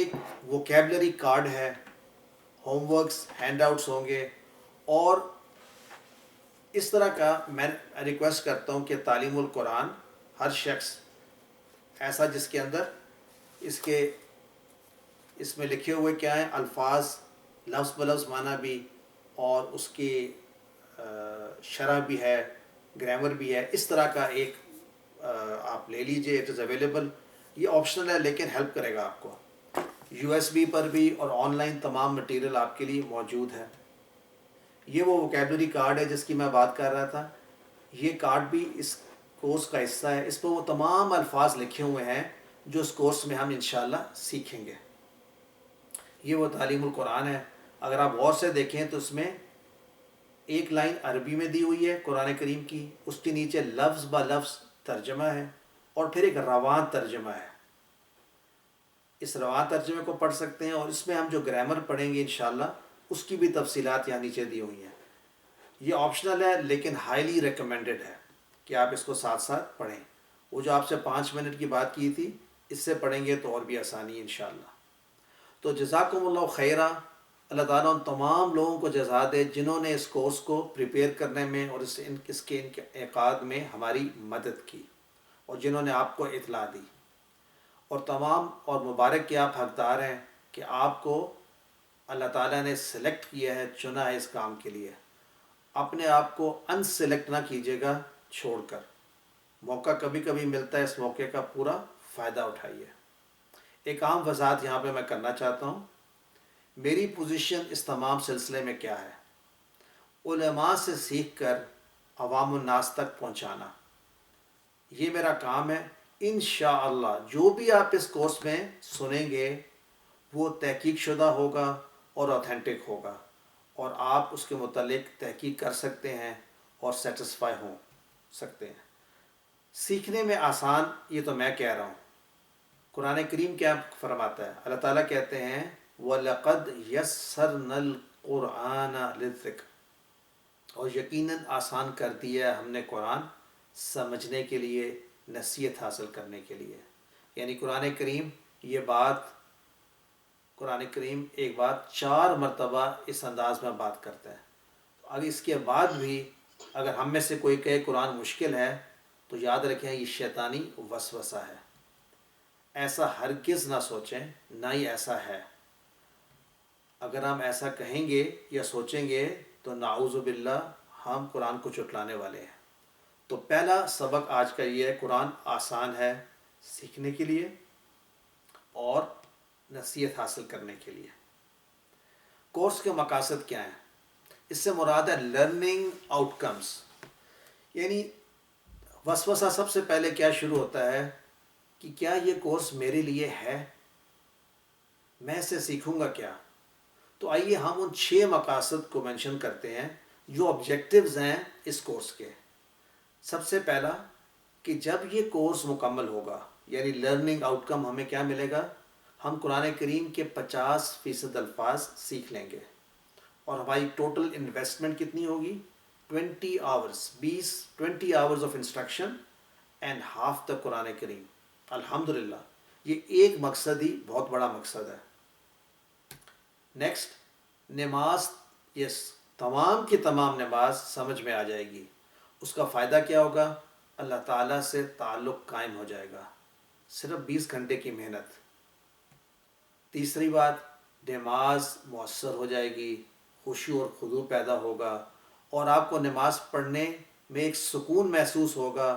ایک vocabulary card ہے، home works hand outs ہوں گے، اور اس طرح کا میں ریکویسٹ کرتا ہوں کہ تعلیم القرآن ہر شخص ایسا جس کے اندر اس میں لکھے ہوئے کیا ہیں الفاظ، لفظ بلفظ معنی بھی، اور اس کی شرح بھی ہے، گرامر بھی ہے، اس طرح کا ایک آپ لے لیجئے. It is available. یہ آپشنل ہے لیکن ہیلپ کرے گا آپ کو. یو ایس بی پر بھی اور آن لائن تمام مٹیریل آپ کے لیے موجود ہے. یہ وہ ووکیبلری کارڈ ہے جس کی میں بات کر رہا تھا. یہ کارڈ بھی اس کورس کا حصہ ہے. اس پر وہ تمام الفاظ لکھے ہوئے ہیں جو اس کورس میں ہم انشاءاللہ سیکھیں گے. یہ وہ تعلیم القرآن ہے. اگر آپ غور سے دیکھیں تو اس میں ایک لائن عربی میں دی ہوئی ہے قرآن کریم کی، اس کے نیچے لفظ با لفظ ترجمہ ہے، اور پھر ایک رواں ترجمہ ہے. اس رواں ترجمے کو پڑھ سکتے ہیں، اور اس میں ہم جو گرامر پڑھیں گے انشاءاللہ اس کی بھی تفصیلات یہاں نیچے دی ہوئی ہیں. یہ آپشنل ہے لیکن ہائیلی ریکمینڈڈ ہے کہ آپ اس کو ساتھ ساتھ پڑھیں. وہ جو آپ سے 5 منٹ کی بات کی تھی، اس سے پڑھیں گے تو اور بھی آسانی ہے انشاءاللہ. تو جزاکم اللہ خیرہ. اللہ تعالیٰ ان تمام لوگوں کو جزا دے جنہوں نے اس کورس کو پریپیئر کرنے میں اور اس کے انعقاد میں ہماری مدد کی، اور جنہوں نے آپ کو اطلاع دی. اور تمام اور مبارک کے آپ حقدار ہیں کہ آپ کو اللہ تعالیٰ نے سلیکٹ کیا ہے، چنا ہے اس کام کے لیے. اپنے آپ کو ان سلیکٹ نہ کیجیے گا چھوڑ کر. موقع کبھی کبھی ملتا ہے، اس موقع کا پورا فائدہ اٹھائیے. ایک عام وضاحت یہاں پہ میں کرنا چاہتا ہوں. میری پوزیشن اس تمام سلسلے میں کیا ہے؟ علماء سے سیکھ کر عوام الناس تک پہنچانا، یہ میرا کام ہے. انشاءاللہ جو بھی آپ اس کورس میں سنیں گے وہ تحقیق شدہ ہوگا اور اوتھینٹک ہوگا، اور آپ اس کے متعلق تحقیق کر سکتے ہیں اور سیٹسفائی ہو سکتے ہیں. سیکھنے میں آسان، یہ تو میں کہہ رہا ہوں. قرآن کریم کیا فرماتا ہے؟ اللہ تعالیٰ کہتے ہیں وَلَقَدْ يَسَّرْنَا الْقُرْآنَ لِلذِّكْرِ، اور یقیناً آسان کر دیا ہم نے قرآن سمجھنے کے لیے، نصیحت حاصل کرنے کے لیے. یعنی قرآن کریم ایک بات 4 مرتبہ اس انداز میں بات کرتا ہے. اگر اس کے بعد بھی اگر ہم میں سے کوئی کہے قرآن مشکل ہے تو یاد رکھیں یہ شیطانی وسوسہ ہے. ایسا ہرگز نہ سوچیں، نہ ہی ایسا ہے. اگر ہم ایسا کہیں گے یا سوچیں گے تو نعوذ باللہ ہم قرآن کو چٹلانے والے ہیں. تو پہلا سبق آج کا یہ ہے، قرآن آسان ہے سیکھنے کے لیے اور نصیحت حاصل کرنے کے لیے. کورس کے مقاصد کیا ہیں؟ اس سے مراد ہے لرننگ آؤٹ کمز. یعنی وسوسہ سب سے پہلے کیا شروع ہوتا ہے کہ کیا یہ کورس میرے لیے ہے، میں اسے سیکھوں گا کیا؟ تو آئیے ہم ان 6 مقاصد کو مینشن کرتے ہیں جو آبجیکٹیوز ہیں اس کورس کے. سب سے پہلا کہ جب یہ کورس مکمل ہوگا، یعنی لرننگ آؤٹ کم ہمیں کیا ملے گا؟ ہم قرآن کریم کے 50% الفاظ سیکھ لیں گے، اور ہماری ٹوٹل انویسٹمنٹ کتنی ہوگی؟ 20 hours 20 hours of instruction and half the Quran Kareem. الحمدللہ یہ ایک مقصد ہی بہت بڑا مقصد ہے. نیکسٹ، نماز. یس، تمام کی تمام نماز سمجھ میں آ جائے گی. اس کا فائدہ کیا ہوگا؟ اللہ تعالیٰ سے تعلق قائم ہو جائے گا. صرف 20 گھنٹے کی محنت. تیسری بات، نماز مؤثر ہو جائے گی، خشوع اور خضوع پیدا ہوگا، اور آپ کو نماز پڑھنے میں ایک سکون محسوس ہوگا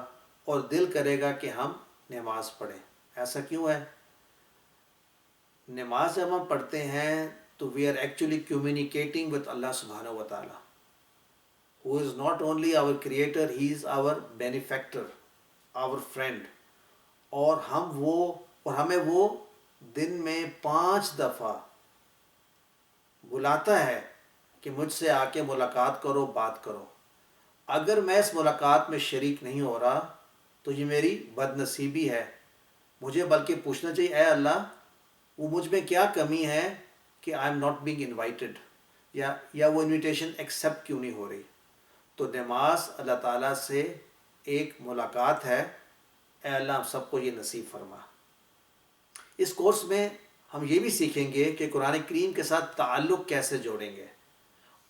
اور دل کرے گا کہ ہم نماز پڑھیں. ایسا کیوں ہے؟ نماز جب ہم پڑھتے ہیں تو we are actually communicating with Allah سبحانہ و تعالیٰ who is not only our creator, he is our benefactor, our friend. اور ہمیں وہ دن میں 5 دفعہ بلاتا ہے کہ مجھ سے آ کے ملاقات کرو، بات کرو. اگر میں اس ملاقات میں شریک نہیں ہو رہا تو یہ میری بد نصیبی ہے. مجھے بلکہ پوچھنا چاہیے اے اللہ وہ مجھ میں کیا کمی ہے کہ I am not being invited, یا وہ انویٹیشن ایکسیپٹ کیوں نہیں ہو رہی. تو نماز اللہ تعالیٰ سے ایک ملاقات ہے. اے اللہ ہم سب کو یہ نصیب فرما. اس کورس میں ہم یہ بھی سیکھیں گے کہ قرآن کریم کے ساتھ تعلق کیسے جوڑیں گے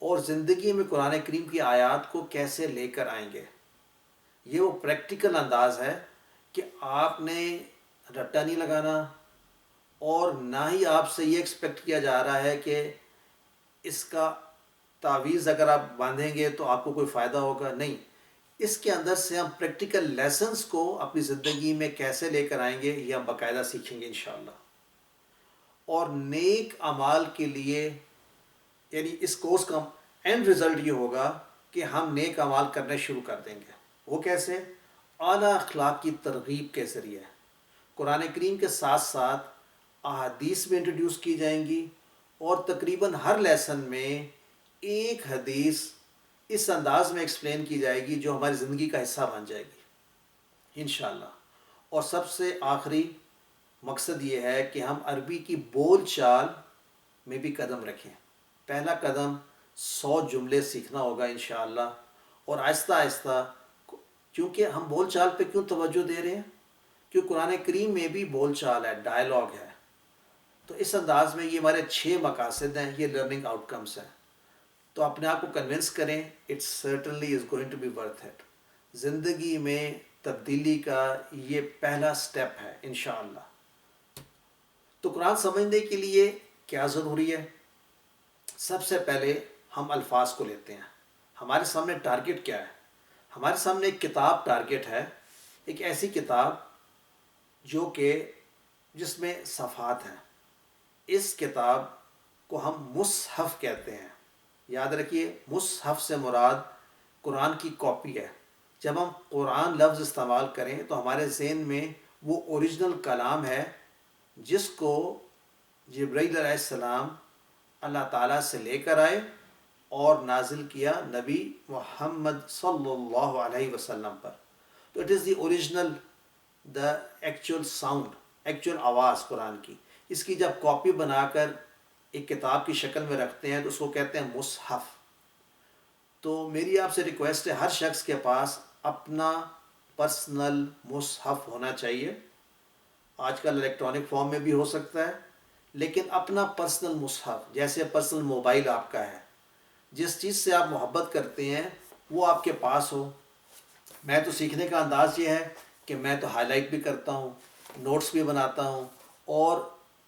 اور زندگی میں قرآن کریم کی آیات کو کیسے لے کر آئیں گے. یہ وہ پریکٹیکل انداز ہے کہ آپ نے رٹا نہیں لگانا اور نہ ہی آپ سے یہ ایکسپیکٹ کیا جا رہا ہے کہ اس کا تعویذ اگر آپ باندھیں گے تو آپ کو کوئی فائدہ ہوگا. نہیں، اس کے اندر سے ہم پریکٹیکل لیسنس کو اپنی زندگی میں کیسے لے کر آئیں گے یہ ہم باقاعدہ سیکھیں گے انشاءاللہ. اور نیک اعمال کے لیے یعنی اس کورس کا اینڈ رزلٹ یہ ہوگا کہ ہم نیک اعمال کرنے شروع کر دیں گے. وہ کیسے؟ اعلیٰ اخلاق کی ترغیب کے ذریعے. قرآن کریم کے ساتھ ساتھ احادیث بھی انٹروڈیوس کی جائیں گی اور تقریباً ہر لیسن میں ایک حدیث اس انداز میں ایکسپلین کی جائے گی جو ہماری زندگی کا حصہ بن جائے گی انشاءاللہ. اور سب سے آخری مقصد یہ ہے کہ ہم عربی کی بول چال میں بھی قدم رکھیں. پہلا قدم 100 جملے سیکھنا ہوگا انشاءاللہ. اور آہستہ آہستہ، کیونکہ ہم بول چال پہ کیوں توجہ دے رہے ہیں؟ کیونکہ قرآن کریم میں بھی بول چال ہے، ڈائلاگ ہے. تو اس انداز میں یہ ہمارے 6 مقاصد ہیں، یہ لرننگ آؤٹ کمس ہیں. تو اپنے آپ کو کنونس کریں it's certainly is going to be worth it. زندگی میں تبدیلی کا یہ پہلا سٹیپ ہے انشاءاللہ. تو قرآن سمجھنے کے لیے کیا ضروری ہے؟ سب سے پہلے ہم الفاظ کو لیتے ہیں. ہمارے سامنے ٹارگٹ کیا ہے؟ ہمارے سامنے ایک کتاب ٹارگٹ ہے، ایک ایسی کتاب جو کہ جس میں صفحات ہیں. اس کتاب کو ہم مصحف کہتے ہیں. یاد رکھیے، مصحف سے مراد قرآن کی کاپی ہے. جب ہم قرآن لفظ استعمال کریں تو ہمارے ذہن میں وہ اوریجنل کلام ہے جس کو جبرائیل علیہ السلام اللہ تعالیٰ سے لے کر آئے اور نازل کیا نبی محمد صلی اللہ علیہ وسلم پر. تو it is the original, the actual sound, actual آواز قرآن کی. اس کی جب کاپی بنا کر ایک کتاب کی شکل میں رکھتے ہیں تو اس کو کہتے ہیں مصحف. تو میری آپ سے ریکویسٹ ہے، ہر شخص کے پاس اپنا پرسنل مصحف ہونا چاہیے. آج کل الیکٹرانک فارم میں بھی ہو سکتا ہے، لیکن اپنا پرسنل مصحف، جیسے پرسنل موبائل آپ کا ہے، جس چیز سے آپ محبت کرتے ہیں وہ آپ کے پاس ہو. میں تو سیکھنے کا انداز یہ ہے کہ میں تو ہائی لائٹ بھی کرتا ہوں، نوٹس بھی بناتا ہوں، اور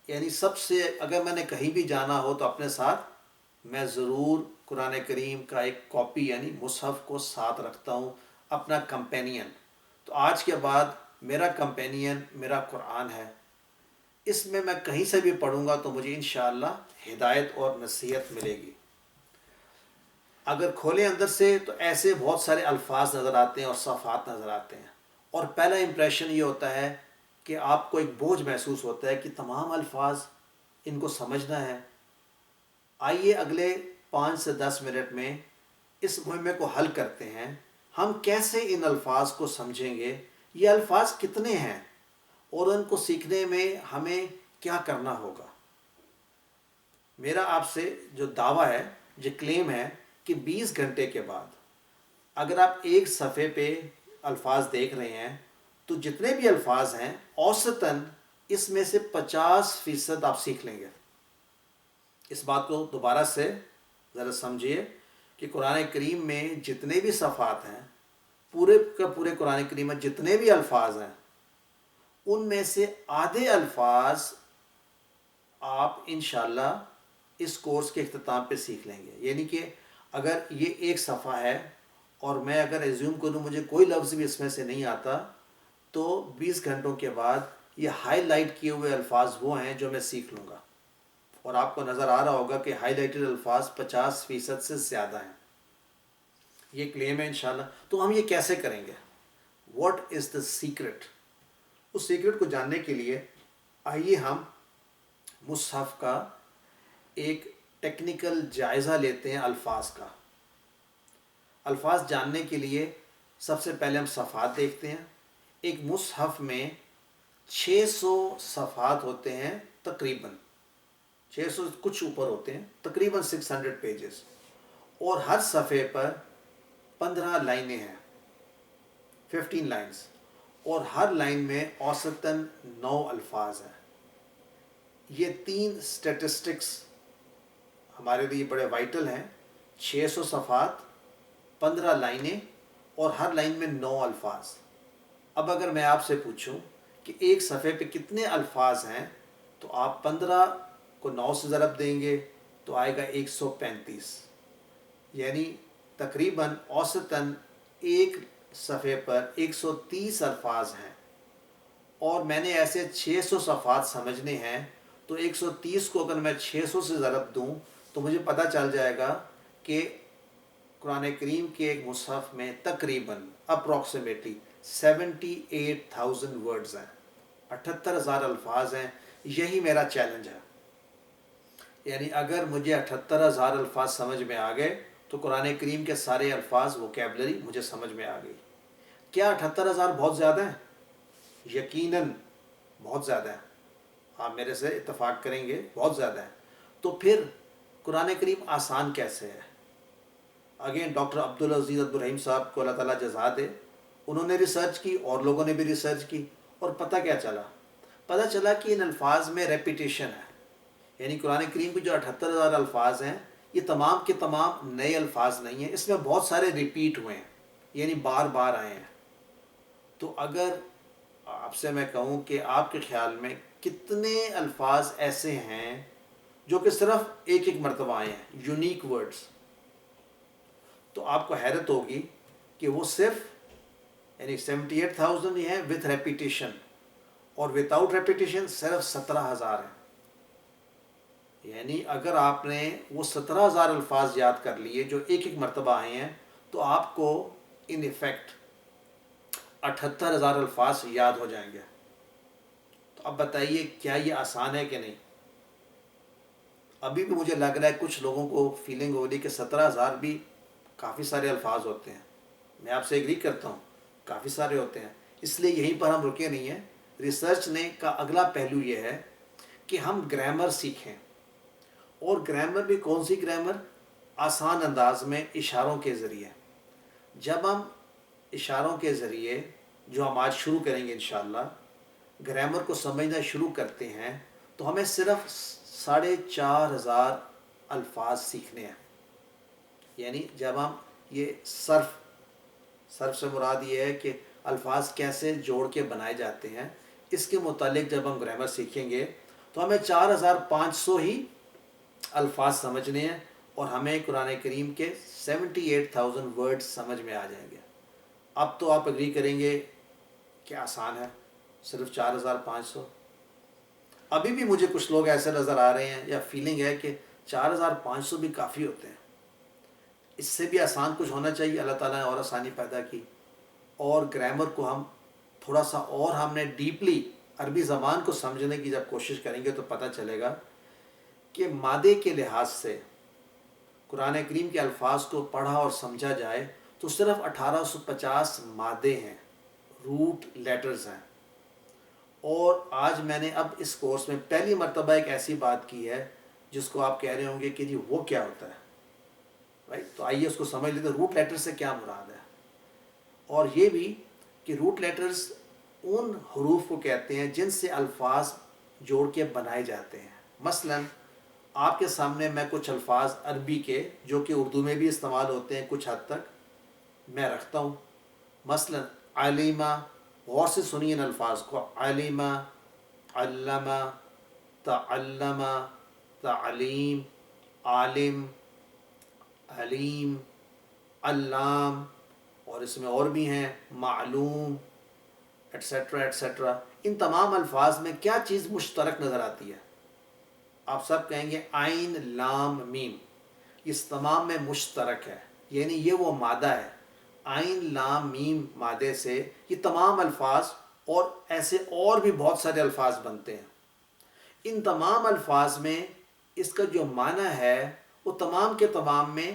یعنی سب سے اگر میں نے کہیں بھی جانا ہو تو اپنے ساتھ میں ضرور قرآن کریم کا ایک کاپی یعنی مصحف کو ساتھ رکھتا ہوں، اپنا کمپینین. تو آج کے بعد میرا کمپینین میرا قرآن ہے. اس میں کہیں سے بھی پڑھوں گا تو مجھے انشاءاللہ ہدایت اور نصیحت ملے گی. اگر کھولیں اندر سے تو ایسے بہت سارے الفاظ نظر آتے ہیں اور صفحات نظر آتے ہیں، اور پہلا امپریشن یہ ہوتا ہے کہ آپ کو ایک بوجھ محسوس ہوتا ہے کہ تمام الفاظ ان کو سمجھنا ہے. آئیے اگلے 5 سے 10 منٹ میں اس مہمے کو حل کرتے ہیں. ہم کیسے ان الفاظ کو سمجھیں گے، یہ الفاظ کتنے ہیں، اور ان کو سیکھنے میں ہمیں کیا کرنا ہوگا. میرا آپ سے جو دعویٰ ہے، جو کلیم ہے کہ 20 گھنٹے کے بعد اگر آپ ایک صفحے پہ الفاظ دیکھ رہے ہیں تو جتنے بھی الفاظ ہیں اوسطاً اس میں سے 50% آپ سیکھ لیں گے. اس بات کو دوبارہ سے ذرا سمجھیے کہ قرآن کریم میں جتنے بھی صفحات ہیں، پورے کا پورے قرآن کریم میں جتنے بھی الفاظ ہیں، ان میں سے آدھے الفاظ آپ انشاءاللہ اس کورس کے اختتام پہ سیکھ لیں گے. یعنی کہ اگر یہ ایک صفحہ ہے اور میں اگر ایزیوم کروں مجھے کوئی لفظ بھی اس میں سے نہیں آتا، تو 20 گھنٹوں کے بعد یہ ہائی لائٹ کیے ہوئے الفاظ وہ ہیں جو میں سیکھ لوں گا. اور آپ کو نظر آ رہا ہوگا کہ ہائی لائٹڈ الفاظ 50% سے زیادہ ہیں. یہ کلیم ہے انشاءاللہ. تو ہم یہ کیسے کریں گے؟ What is the secret? اس سیکرٹ کو جاننے کے لیے آئیے ہم مصحف کا ایک ٹیکنیکل جائزہ لیتے ہیں الفاظ کا. الفاظ جاننے کے لیے سب سے پہلے ہم صفحات دیکھتے ہیں. ایک مصحف میں 600 صفحات ہوتے ہیں، تقریباً 600 کچھ اوپر ہوتے ہیں، تقریباً 600 پیجز، اور ہر صفحے پر 15 لائنیں ہیں، 15 لائنز، اور ہر لائن میں اوسطاً 9 الفاظ ہیں. یہ 3 اسٹیٹسٹکس ہمارے لیے بڑے وائٹل ہیں. 600 صفحات، 15 لائنیں، اور ہر لائن میں 9 الفاظ. اب اگر میں آپ سے پوچھوں کہ ایک صفحے پہ کتنے الفاظ ہیں، تو آپ 15 کو 9 سے ضرب دیں گے تو آئے گا 135. یعنی تقریباً اوسطاً ایک صفحے پر 130 الفاظ ہیں. اور میں نے ایسے 600 صفحات سمجھنے ہیں، تو 130 کو اگر میں 600 سے ضرب دوں تو مجھے پتہ چل جائے گا کہ قرآن کریم کے ایک مصحف میں تقریباً اپروکسیمیٹلی 78,000 ورڈز ہیں، 78,000 الفاظ ہیں. یہی میرا چیلنج ہے. یعنی اگر مجھے 78,000 الفاظ سمجھ میں آ گئے تو قرآن کریم کے سارے الفاظ ووکیبلری مجھے سمجھ میں آ گئی. کیا 78,000 بہت زیادہ ہیں؟ یقیناً بہت زیادہ ہیں. آپ میرے سے اتفاق کریں گے بہت زیادہ ہیں. تو پھر قرآن کریم آسان کیسے ہے؟ اگین ڈاکٹر عبدالعزیز عبدالرحیم صاحب کو اللہ تعالیٰ جزا دے، انہوں نے ریسرچ کی اور لوگوں نے بھی ریسرچ کی، اور پتہ کیا چلا؟ پتہ چلا کہ ان الفاظ میں ریپیٹیشن ہے. یعنی قرآن کریم کے جو 78,000 الفاظ ہیں، یہ تمام کے تمام نئے الفاظ نہیں ہیں، اس میں بہت سارے ریپیٹ ہوئے ہیں، یعنی بار بار آئے ہیں. تو اگر آپ سے میں کہوں کہ آپ کے خیال میں کتنے الفاظ ایسے ہیں جو کہ صرف ایک ایک مرتبہ آئے ہیں، یونیک ورڈز، تو آپ کو حیرت ہوگی کہ وہ صرف یعنی 78,000 ہی ہیں وتھ ریپیٹیشن، اور ود آؤٹ ریپیٹیشن صرف 17,000 ہیں. یعنی اگر آپ نے وہ 17,000 الفاظ یاد کر لیے جو ایک ایک مرتبہ آئے ہیں، تو آپ کو ان ایفیکٹ 78,000 الفاظ یاد ہو جائیں گے. تو اب بتائیے کیا یہ آسان ہے کہ نہیں؟ ابھی بھی مجھے لگ رہا ہے کچھ لوگوں کو فیلنگ ہو رہی کہ 17,000 بھی کافی سارے الفاظ ہوتے ہیں. میں آپ سے ایگری کرتا ہوں، کافی سارے ہوتے ہیں. اس لیے یہیں پر ہم رکے نہیں ہیں. ریسرچ نے کا اگلا پہلو یہ ہے کہ ہم گرامر سیکھیں. اور گرامر بھی کون سی گرامر؟ آسان انداز میں، اشاروں کے ذریعے. جب ہم اشاروں کے ذریعے، جو ہم آج شروع کریں گے انشاءاللہ، گرامر کو سمجھنا شروع کرتے ہیں، تو ہمیں صرف 4,500 الفاظ سیکھنے ہیں. یعنی جب ہم یہ صرف سے مراد یہ ہے کہ الفاظ کیسے جوڑ کے بنائے جاتے ہیں، اس کے متعلق جب ہم گرامر سیکھیں گے تو ہمیں 4,500 ہی الفاظ سمجھنے ہیں، اور ہمیں قرآن کریم کے 78,000 ورڈز سمجھ میں آ جائیں گے. اب تو آپ اگری کریں گے کہ آسان ہے صرف 4,500. ابھی بھی مجھے کچھ لوگ ایسے نظر آ رہے ہیں یا فیلنگ ہے کہ 4,500 بھی کافی ہوتے ہیں، اس سے بھی آسان کچھ ہونا چاہیے. اللہ تعالیٰ نے اور آسانی پیدا کی. اور گرامر کو ہم تھوڑا سا اور ہم نے ڈیپلی عربی زبان کو سمجھنے کی جب کوشش کریں گے تو پتہ چلے گا کہ مادے کے لحاظ سے قرآن کریم کے الفاظ کو پڑھا اور سمجھا جائے تو صرف 1850 مادے ہیں، روٹ لیٹرز ہیں. اور آج میں نے اب اس کورس میں پہلی مرتبہ ایک ایسی بات کی ہے جس کو آپ کہہ رہے ہوں گے کہ جی وہ کیا ہوتا ہے، رائٹ؟ تو آئیے اس کو سمجھ لیتے ہیں، روٹ لیٹر سے کیا مراد ہے. اور یہ بھی کہ روٹ لیٹرز ان حروف کو کہتے ہیں جن سے الفاظ جوڑ کے بنائے جاتے ہیں. مثلا آپ کے سامنے میں کچھ الفاظ عربی کے جو کہ اردو میں بھی استعمال ہوتے ہیں کچھ حد تک میں رکھتا ہوں. مثلا علیمہ، غور سے سنیے ان الفاظ کو: علیمہ، علمہ، تعلمہ، تعلیم، عالم، علیم، علام، اور اس میں اور بھی ہیں معلوم، ایٹسیٹرا ایٹسیٹرا. ان تمام الفاظ میں کیا چیز مشترک نظر آتی ہے؟ آپ سب کہیں گے عین لام میم. اس تمام میں مشترک ہے، یعنی یہ وہ مادہ ہے. عین لام میم مادے سے یہ تمام الفاظ اور ایسے اور بھی بہت سارے الفاظ بنتے ہیں. ان تمام الفاظ میں اس کا جو معنی ہے وہ تمام کے تمام میں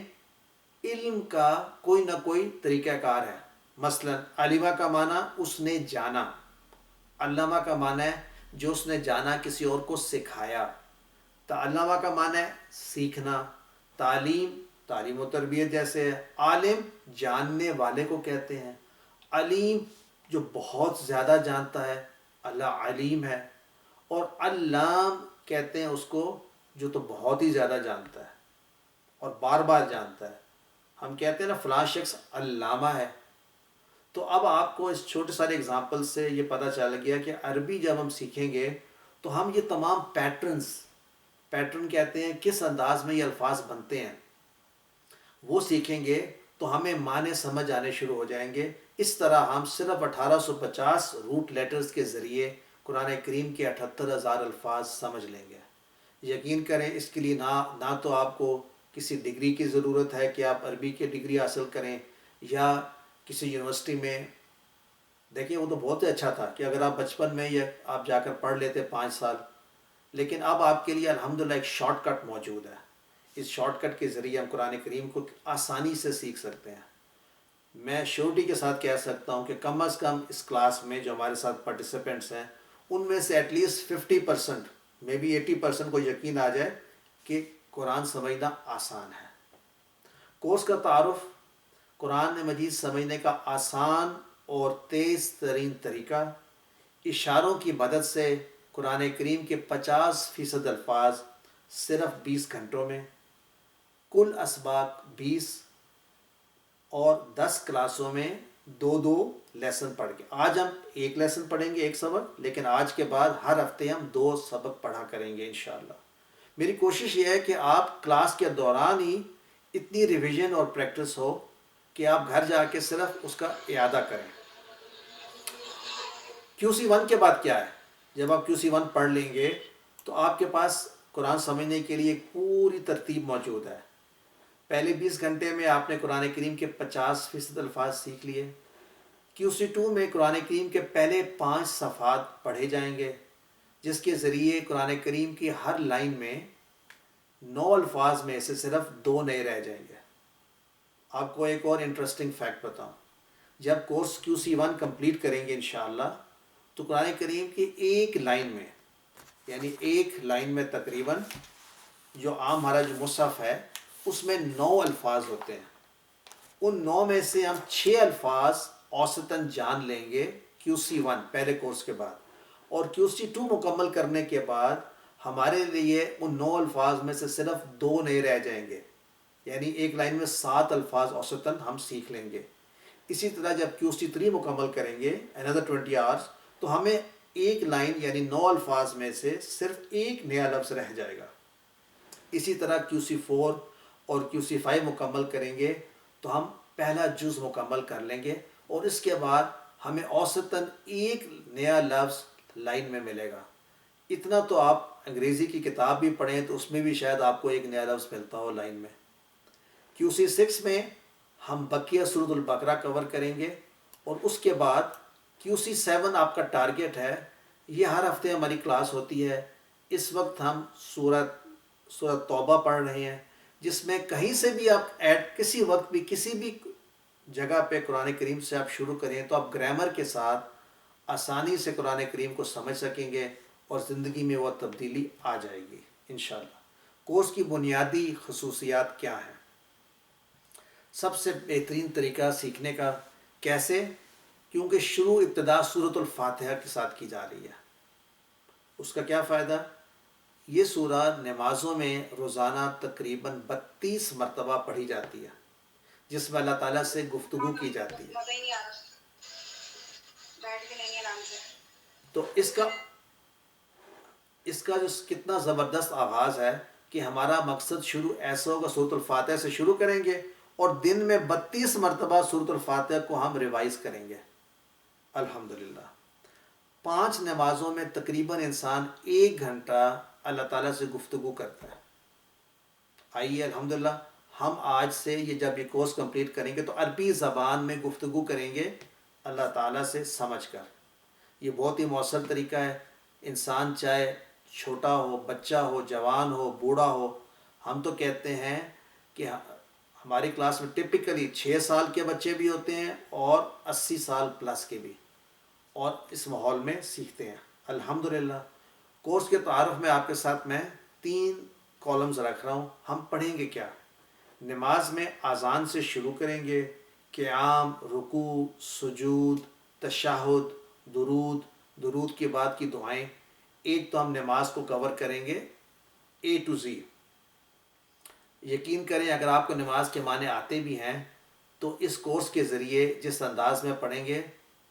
علم کا کوئی نہ کوئی طریقہ کار ہے. مثلا علمہ کا معنی اس نے جانا، علامہ کا معنی ہے جو اس نے جانا کسی اور کو سکھایا، تعلمہ کا معنی ہے سیکھنا، تعلیم تعلیم و تربیت جیسے ہے، عالم جاننے والے کو کہتے ہیں، علیم جو بہت زیادہ جانتا ہے، اللہ علیم ہے، اور علام کہتے ہیں اس کو جو تو بہت ہی زیادہ جانتا ہے اور بار بار جانتا ہے. ہم کہتے ہیں نا فلاں شخص علامہ ہے. تو اب آپ کو اس چھوٹے سارے اگزامپل سے یہ پتہ چل گیا کہ عربی جب ہم سیکھیں گے تو ہم یہ تمام پیٹرن کہتے ہیں کس انداز میں یہ الفاظ بنتے ہیں وہ سیکھیں گے تو ہمیں معنی سمجھ آنے شروع ہو جائیں گے. اس طرح ہم صرف 1850 روٹ لیٹرز کے ذریعے قرآن کریم کے 78,000 الفاظ سمجھ لیں گے. یقین کریں اس کے لیے نہ تو آپ کو کسی ڈگری کی ضرورت ہے کہ آپ عربی کی ڈگری حاصل کریں یا کسی یونیورسٹی میں. دیکھیں وہ تو بہت ہی اچھا تھا کہ اگر آپ بچپن میں یہ آپ جا کر پڑھ لیتے 5 سال، لیکن اب آپ کے لیے الحمدللہ ایک شارٹ کٹ موجود ہے. اس شارٹ کٹ کے ذریعے ہم قرآن کریم کو آسانی سے سیکھ سکتے ہیں. میں شیورٹی کے ساتھ کہہ سکتا ہوں کہ کم از کم اس کلاس میں جو ہمارے ساتھ پارٹیسپینٹس ہیں ان میں سے ایٹ لیسٹ 50%، مے بی 80% کو یقین آ جائے کہ قرآن سمجھنا آسان ہے. کورس کا تعارف: قرآن مجید سمجھنے کا آسان اور تیز ترین طریقہ. اشاروں کی مدد سے قرآن کریم کے 50% الفاظ صرف 20 گھنٹوں میں. کل اسباق 20 اور 10 کلاسوں میں 2 لیسن پڑھ کے. آج ہم ایک لیسن پڑھیں گے، ایک سبق، لیکن آج کے بعد ہر ہفتے ہم 2 سبق پڑھا کریں گے انشاءاللہ. میری کوشش یہ ہے کہ آپ کلاس کے دوران ہی اتنی ریویژن اور پریکٹس ہو کہ آپ گھر جا کے صرف اس کا اعادہ کریں. QC1 کے بعد کیا ہے؟ جب آپ QC1 پڑھ لیں گے تو آپ کے پاس قرآن سمجھنے کے لیے ایک پوری ترتیب موجود ہے. پہلے 20 گھنٹے میں آپ نے قرآن کریم کے 50% الفاظ سیکھ لیے. QC2 میں قرآن کریم کے پہلے 5 صفحات پڑھے جائیں گے جس کے ذریعے قرآن کریم کی ہر لائن میں 9 الفاظ میں سے صرف 2 نئے رہ جائیں گے. آپ کو ایک اور انٹرسٹنگ فیکٹ بتاؤں. جب کورس QC1 کمپلیٹ کریں گے انشاءاللہ تو قرآن کریم کی ایک لائن میں، یعنی ایک لائن میں تقریباً جو عام ہمارا جو مصحف ہے اس میں 9 الفاظ ہوتے ہیں. ان 9 میں سے ہم 6 الفاظ اوسطاً جان لیں گے QC1 پہلے کورس کے بعد، اور QC2 مکمل کرنے کے بعد ہمارے لیے ان 9 الفاظ میں سے صرف 2 نئے رہ جائیں گے، یعنی ایک لائن میں 7 الفاظ اوسطاً ہم سیکھ لیں گے. اسی طرح جب QC3 مکمل کریں گے another 20 hours تو ہمیں ایک لائن یعنی 9 الفاظ میں سے صرف ایک نیا لفظ رہ جائے گا. اسی طرح QC4 اور QC5 مکمل کریں گے تو ہم پہلا جز مکمل کر لیں گے، اور اس کے بعد ہمیں اوسطاً ایک نیا لفظ لائن میں ملے گا. اتنا تو آپ انگریزی کی کتاب بھی پڑھیں تو اس میں بھی شاید آپ کو ایک نیا لفظ ملتا ہو لائن میں. QC6 میں ہم بقیہ سورۃ البقرہ کور کریں گے، اور اس کے بعد QC7 آپ کا ٹارگیٹ ہے. یہ ہر ہفتے ہماری کلاس ہوتی ہے. اس وقت ہم سورۃ توبہ پڑھ رہے ہیں، جس میں کہیں سے بھی آپ کسی وقت بھی کسی بھی جگہ پہ قرآن کریم سے آپ شروع کریں تو آپ گرامر کے ساتھ آسانی سے قرآن کریم کو سمجھ سکیں گے اور زندگی میں وہ تبدیلی آ جائے گی انشاءاللہ. کورس کی بنیادی خصوصیات کیا ہیں؟ سب سے بہترین طریقہ سیکھنے کا کیسے؟ کیونکہ ابتدا سورۃ الفاتحہ کے ساتھ کی جا رہی ہے. اس کا کیا فائدہ؟ یہ سورہ نمازوں میں روزانہ تقریباً 32 مرتبہ پڑھی جاتی ہے، جس میں اللہ تعالیٰ سے گفتگو کی جاتی ہے. تو اس کا جو کتنا زبردست آغاز ہے کہ ہمارا مقصد شروع ایسا ہوگا، سورۃ الفاتحہ سے شروع کریں گے اور دن میں 32 مرتبہ سورۃ الفاتحہ کو ہم ریوائز کریں گے الحمدللہ. 5 نمازوں میں تقریباً انسان 1 گھنٹہ اللہ تعالیٰ سے گفتگو کرتا ہے. آئیے الحمدللہ ہم آج سے جب یہ کورس کمپلیٹ کریں گے تو عربی زبان میں گفتگو کریں گے اللہ تعالیٰ سے سمجھ کر. یہ بہت ہی مؤثر طریقہ ہے. انسان چاہے چھوٹا ہو، بچہ ہو، جوان ہو، بوڑھا ہو. ہم تو کہتے ہیں کہ ہماری کلاس میں ٹپکلی 6 سال کے بچے بھی ہوتے ہیں اور 80 سال پلس کے بھی، اور اس ماحول میں سیکھتے ہیں الحمدللہ. کورس کے تعارف میں آپ کے ساتھ میں 3 کالمز رکھ رہا ہوں. ہم پڑھیں گے کیا؟ نماز میں اذان سے شروع کریں گے، قیام، رکوع، سجود، تشہد، درود کے بعد کی دعائیں. ایک تو ہم نماز کو کور کریں گے A to Z. یقین کریں اگر آپ کو نماز کے معنی آتے بھی ہیں تو اس کورس کے ذریعے جس انداز میں پڑھیں گے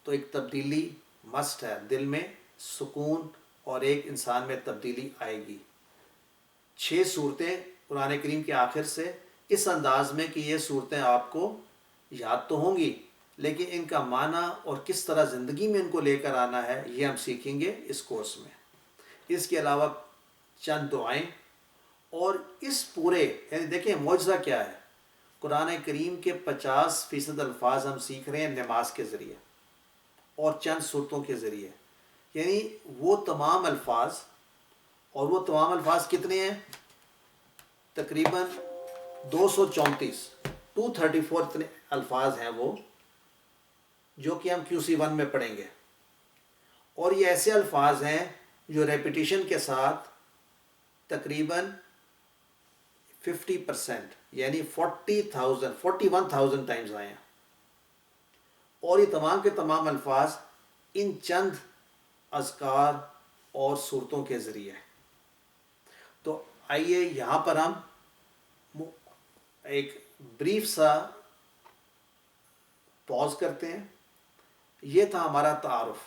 تو ایک تبدیلی مسٹ ہے، دل میں سکون اور ایک انسان میں تبدیلی آئے گی. 6 صورتیں قرآن کریم کے آخر سے اس انداز میں کہ یہ صورتیں آپ کو یاد تو ہوں گی لیکن ان کا معنی اور کس طرح زندگی میں ان کو لے کر آنا ہے یہ ہم سیکھیں گے اس کورس میں. اس کے علاوہ چند دعائیں اور اس پورے یعنی دیکھیں معجزہ کیا ہے، قرآن کریم کے 50% الفاظ ہم سیکھ رہے ہیں نماز کے ذریعے اور چند صورتوں کے ذریعے. یعنی وہ تمام الفاظ، اور وہ تمام الفاظ کتنے ہیں؟ تقریباً 234 اتنے الفاظ ہیں وہ جو کہ ہم QC1 میں پڑھیں گے. اور یہ ایسے الفاظ ہیں جو ریپیٹیشن کے ساتھ تقریباً 50% یعنی 41,000 ٹائمز آئے ہیں. اور یہ تمام کے تمام الفاظ ان چند اذکار اور صورتوں کے ذریعے. تو آئیے یہاں پر ہم ایک بریف سا پاز کرتے ہیں. یہ تھا ہمارا تعارف.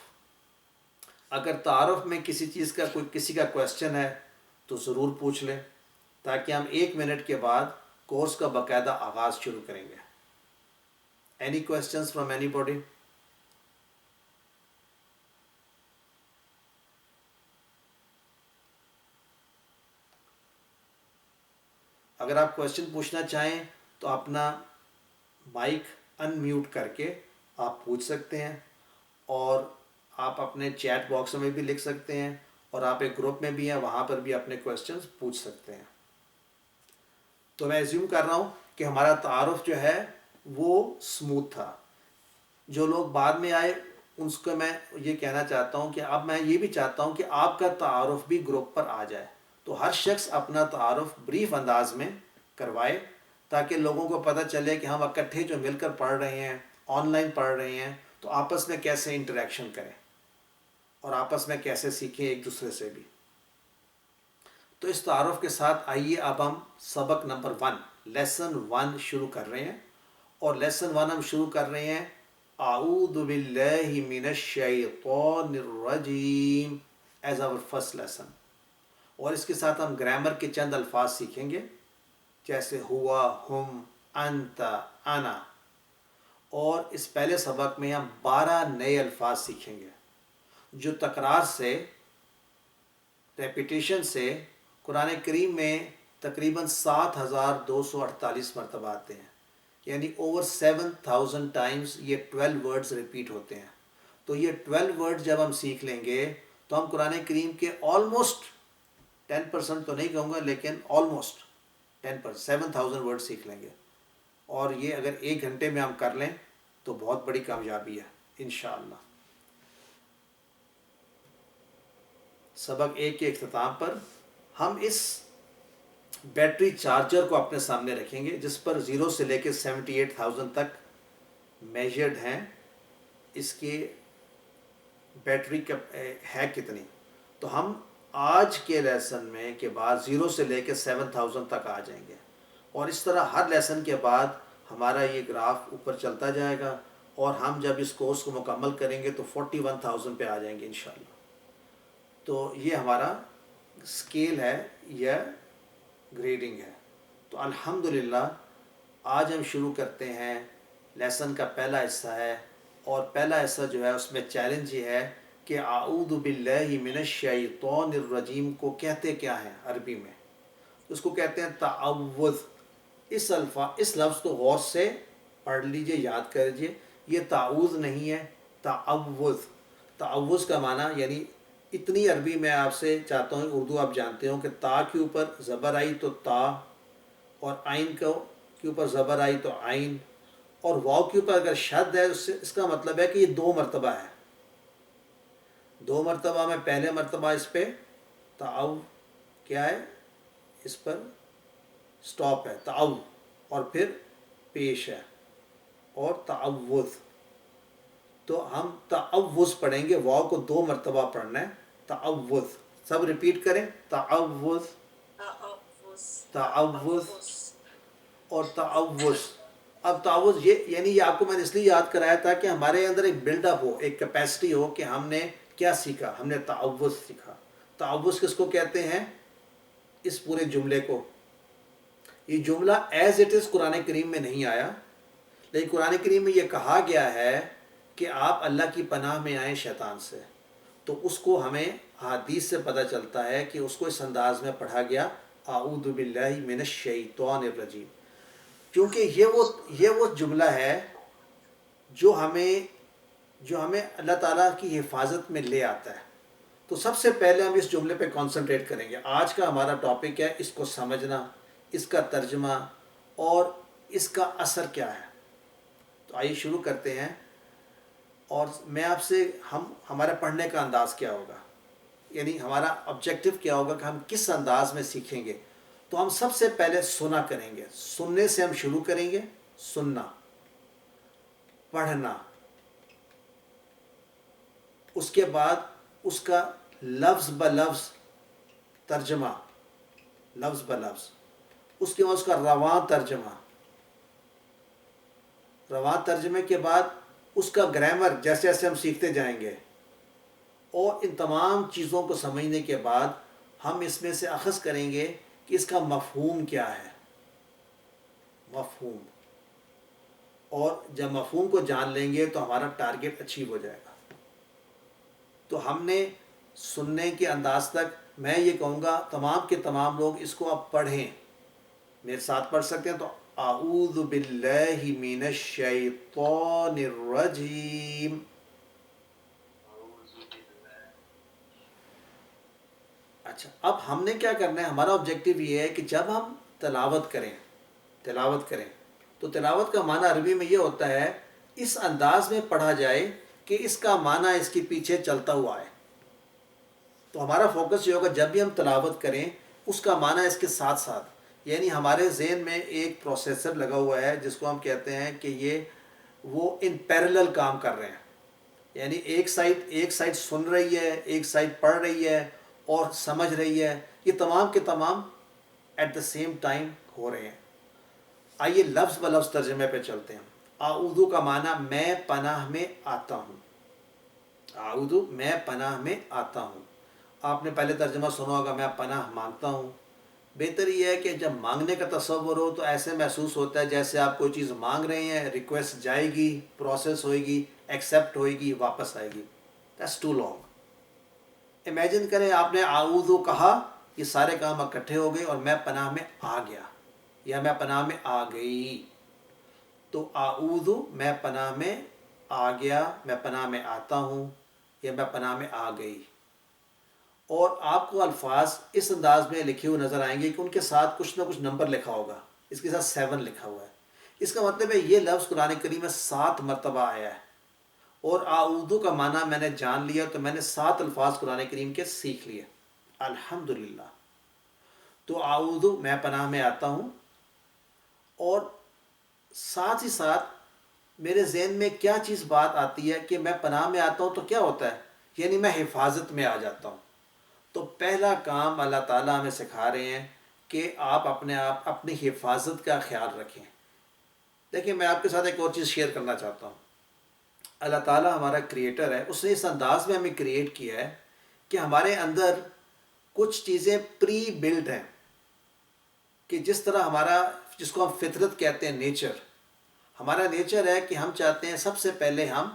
اگر تعارف میں کسی چیز کا کسی کا کویسچن ہے تو ضرور پوچھ لیں تاکہ ہم 1 منٹ کے بعد کورس کا باقاعدہ آغاز شروع کریں گے. Any questions from any body? اگر آپ کویسچن پوچھنا چاہیں تو اپنا مائک ان میوٹ کر کے آپ پوچھ سکتے ہیں، اور آپ اپنے چیٹ باکس میں بھی لکھ سکتے ہیں، اور آپ ایک گروپ میں بھی ہیں وہاں پر بھی اپنے کویسچنز پوچھ سکتے ہیں. تو میں ایزیوم کر رہا ہوں کہ ہمارا تعارف جو ہے وہ سموتھ تھا. جو لوگ بعد میں آئے ان کو میں یہ کہنا چاہتا ہوں کہ اب میں یہ بھی چاہتا ہوں کہ آپ کا تعارف بھی گروپ پر آ جائے. تو ہر شخص اپنا تعارف بریف انداز میں کروائے تاکہ لوگوں کو پتہ چلے کہ ہم اکٹھے جو مل کر پڑھ رہے ہیں، آن لائن پڑھ رہے ہیں، تو آپس میں کیسے انٹریکشن کریں اور آپس میں کیسے سیکھیں ایک دوسرے سے بھی. تو اس تعارف کے ساتھ آئیے اب ہم سبق نمبر 1 لیسن 1 شروع کر رہے ہیں. اور لیسن 1 ہم شروع کر رہے ہیں اعوذ باللہ من الشیطان الرجیم ایز آور فرسٹ لیسن. اور اس کے ساتھ ہم گرامر کے چند الفاظ سیکھیں گے جیسے ہوا، ہم، انت، انا. اور اس پہلے سبق میں ہم 12 نئے الفاظ سیکھیں گے جو تکرار سے، ریپیٹیشن سے قرآن کریم میں تقریباً 7,248 مرتبہ آتے ہیں. یعنی اوور 7,000 ٹائمز یہ 12 ورڈز ریپیٹ ہوتے ہیں. تو یہ 12 ورڈ جب ہم سیکھ لیں گے تو ہم قرآن کریم کے آلموسٹ 10% تو نہیں کہوں گا لیکن آلموسٹ 10%، 7,000 ورڈ سیکھ لیں گے. اور یہ اگر 1 گھنٹے میں ہم کر لیں تو بہت بڑی کامیابی ہے انشاءاللہ. سبق 1 کے اختتام پر ہم اس بیٹری چارجر کو اپنے سامنے رکھیں گے جس پر 0 سے لے کے 78,000 تک میجرڈ ہیں اس کی بیٹری ہے کتنی. تو ہم آج کے لیسن میں کے بعد 0 سے لے کے 7,000 تک آ جائیں گے، اور اس طرح ہر لیسن کے بعد ہمارا یہ گراف اوپر چلتا جائے گا، اور ہم جب اس کورس کو مکمل کریں گے تو 41,000 پہ آ جائیں گے انشاءاللہ. تو یہ ہمارا اسکیل ہے یا گریڈنگ ہے. تو الحمدللہ آج ہم شروع کرتے ہیں. لیسن کا پہلا حصہ ہے، اور پہلا حصہ جو ہے اس میں چیلنج یہ ہے کہ اعوذ باللہ من الشیطان الرجیم کو کہتے کیا ہیں عربی میں؟ اس کو کہتے ہیں تعوذ. اس لفظ کو غور سے پڑھ لیجئے، یاد کر لیجئے. یہ تعوذ نہیں ہے، تعوذ. تعوذ کا معنی یعنی اتنی عربی میں آپ سے چاہتا ہوں، اردو آپ جانتے ہوں کہ تا کے اوپر زبر آئی تو تا، اور عین کے اوپر زبر آئی تو عین، اور واو کے اوپر اگر شد ہے اس کا مطلب ہے کہ یہ 2 مرتبہ ہے. 2 مرتبہ میں پہلے مرتبہ اس پہ تعو کیا ہے، اس پر سٹاپ ہے تعو، اور پھر پیش ہے اور تعوذ. تو ہم تعوذ پڑھیں گے، واو کو 2 مرتبہ پڑھنا ہے تعوذ. سب ریپیٹ کریں. تعوذ، تعوذ، تعوذ تعوذ، اور تعوذ. اب تعوذ یہ آپ کو میں نے اس لیے یاد کرایا تھا کہ ہمارے اندر ایک بلڈ اپ ہو، ایک کیپیسٹی ہو کہ ہم نے کیا سیکھا. ہم نے تعوذ سیکھا. تعوذ کس کو کہتے ہیں؟ اس پورے جملے کو. یہ جملہ ایز اٹ از قرآن کریم میں نہیں آیا، لیکن قرآن کریم میں یہ کہا گیا ہے کہ آپ اللہ کی پناہ میں آئیں شیطان سے. تو اس کو ہمیں حدیث سے پتہ چلتا ہے کہ اس کو اس انداز میں پڑھا گیا، اعوذ باللہ من الشیطان الرجیم. کیونکہ یہ وہ جملہ ہے جو ہمیں اللہ تعالیٰ کی حفاظت میں لے آتا ہے. تو سب سے پہلے ہم اس جملے پہ کانسنٹریٹ کریں گے. آج کا ہمارا ٹاپک ہے اس کو سمجھنا، اس کا ترجمہ اور اس کا اثر کیا ہے. تو آئیے شروع کرتے ہیں. اور میں آپ سے ہمارا پڑھنے کا انداز کیا ہوگا، یعنی ہمارا آبجیکٹو کیا ہوگا کہ ہم کس انداز میں سیکھیں گے. تو ہم سب سے پہلے سنا کریں گے. سننے سے ہم شروع کریں گے. سننا، پڑھنا، اس کے بعد اس کا لفظ بلفظ ترجمہ، لفظ بلفظ، اس کے بعد اس کا رواں ترجمہ، رواں ترجمے کے بعد اس کا گرامر جیسے جیسے ہم سیکھتے جائیں گے. اور ان تمام چیزوں کو سمجھنے کے بعد ہم اس میں سے اخذ کریں گے کہ اس کا مفہوم کیا ہے. مفہوم. اور جب مفہوم کو جان لیں گے تو ہمارا ٹارگٹ اچیو ہو جائے گا. تو ہم نے سننے کے انداز تک، میں یہ کہوں گا تمام کے تمام لوگ اس کو اب پڑھیں. میرے ساتھ پڑھ سکتے ہیں. تو اعوذ باللہ من الشیطان الرجیم. اچھا، اب ہم نے کیا کرنا ہے؟ ہمارا آبجیکٹیو یہ ہے کہ جب ہم تلاوت کریں تو تلاوت کا معنی عربی میں یہ ہوتا ہے اس انداز میں پڑھا جائے کہ اس کا معنی اس کے پیچھے چلتا ہوا ہے. تو ہمارا فوکس یہ ہوگا جب بھی ہم تلاوت کریں اس کا معنی اس کے ساتھ ساتھ، یعنی ہمارے ذہن میں ایک پروسیسر لگا ہوا ہے جس کو ہم کہتے ہیں کہ وہ ان پیرلل کام کر رہے ہیں. یعنی ایک سائڈ سن رہی ہے، ایک سائڈ پڑھ رہی ہے اور سمجھ رہی ہے. یہ تمام کے تمام ایٹ دا سیم ٹائم ہو رہے ہیں. آئیے لفظ بلفظ ترجمے پہ چلتے ہیں. اعوذ کا معنی میں پناہ میں آتا ہوں. اعوذ میں پناہ میں آتا ہوں. آپ نے پہلے ترجمہ سنا ہوگا میں پناہ مانگتا ہوں. بہتر یہ ہے کہ جب مانگنے کا تصور ہو تو ایسے محسوس ہوتا ہے جیسے آپ کوئی چیز مانگ رہے ہیں، ریکویسٹ جائے گی، پروسیس ہوئے گی، ایکسیپٹ ہوئے گی، واپس آئے گی. That's to long. امیجن کریں آپ نے اعوذ کہا، یہ سارے کام اکٹھے ہو گئے اور میں پناہ میں آ گیا یا میں پناہ میں آ گئی. تو اعوذ میں پناہ میں آ گیا، میں پناہ میں آتا ہوں یا میں پناہ میں آ گئی. اور آپ کو الفاظ اس انداز میں لکھے ہوئے نظر آئیں گے کہ ان کے ساتھ کچھ نہ کچھ نمبر لکھا ہوگا. اس کے ساتھ 7 لکھا ہوا ہے. اس کا مطلب ہے یہ لفظ قرآن کریم میں 7 مرتبہ آیا ہے. اور اعوذ کا معنی میں نے جان لیا تو میں نے 7 الفاظ قرآن کریم کے سیکھ لیے. الحمدللہ. تو اعوذ میں پناہ میں آتا ہوں، اور ساتھ ہی ساتھ میرے ذہن میں کیا چیز بات آتی ہے کہ میں پناہ میں آتا ہوں تو کیا ہوتا ہے؟ یعنی میں حفاظت میں آ جاتا ہوں. تو پہلا کام اللہ تعالیٰ ہمیں سکھا رہے ہیں کہ آپ اپنی حفاظت کا خیال رکھیں. دیکھیں میں آپ کے ساتھ ایک اور چیز شیئر کرنا چاہتا ہوں. اللہ تعالیٰ ہمارا کریٹر ہے، اس نے اس انداز میں ہمیں کریٹ کیا ہے کہ ہمارے اندر کچھ چیزیں پری بلڈ ہیں، کہ جس طرح جس کو ہم فطرت کہتے ہیں، نیچر. ہمارا نیچر ہے کہ ہم چاہتے ہیں سب سے پہلے ہم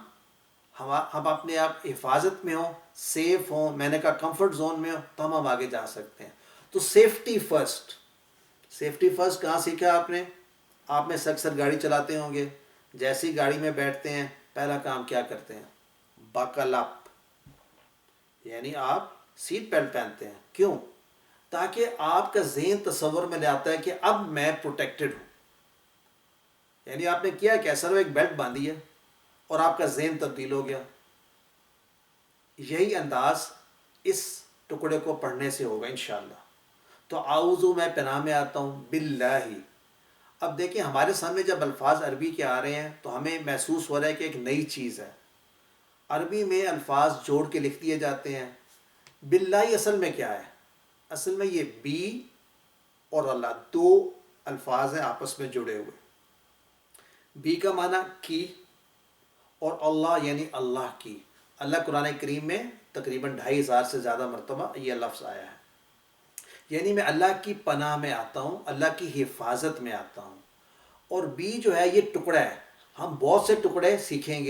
اپنے آپ حفاظت میں ہوں، سیف ہوں. میں نے کہا کمفرٹ زون میں ہوں تو ہم آگے جا سکتے ہیں. تو سیفٹی فرسٹ. سیفٹی فرسٹ کہاں سیکھا آپ میں سے اکثر گاڑی چلاتے ہوں گے. جیسی گاڑی میں بیٹھتے ہیں پہلا کام کیا کرتے ہیں؟ بکل اپ. یعنی آپ سیٹ بیلٹ پہنتے ہیں. کیوں؟ تاکہ آپ کا ذہن تصور میں لے آتا ہے کہ اب میں پروٹیکٹڈ ہوں. یعنی آپ نے کیا کہ سر ایک بیلٹ باندھی ہے اور آپ کا ذہن تبدیل ہو گیا. یہی انداز اس ٹکڑے کو پڑھنے سے ہوگا انشاءاللہ. تو اعوذ میں پناہ میں آتا ہوں باللہ. اب دیکھیں ہمارے سامنے جب الفاظ عربی کے آ رہے ہیں تو ہمیں محسوس ہو رہا ہے کہ ایک نئی چیز ہے. عربی میں الفاظ جوڑ کے لکھ دیے جاتے ہیں. باللہ اصل میں کیا ہے؟ اصل میں یہ بی اور اللہ دو الفاظ ہیں آپس میں جڑے ہوئے. بی کا معنی کی اور اللہ یعنی اللہ کی. اللہ قرآن کریم میں تقریباً 2500 سے زیادہ مرتبہ یہ لفظ آیا ہے. یعنی میں اللہ کی پناہ میں آتا ہوں، اللہ کی حفاظت میں آتا ہوں. اور بی جو ہے یہ ٹکڑا ہے. ہم بہت سے ٹکڑے سیکھیں گے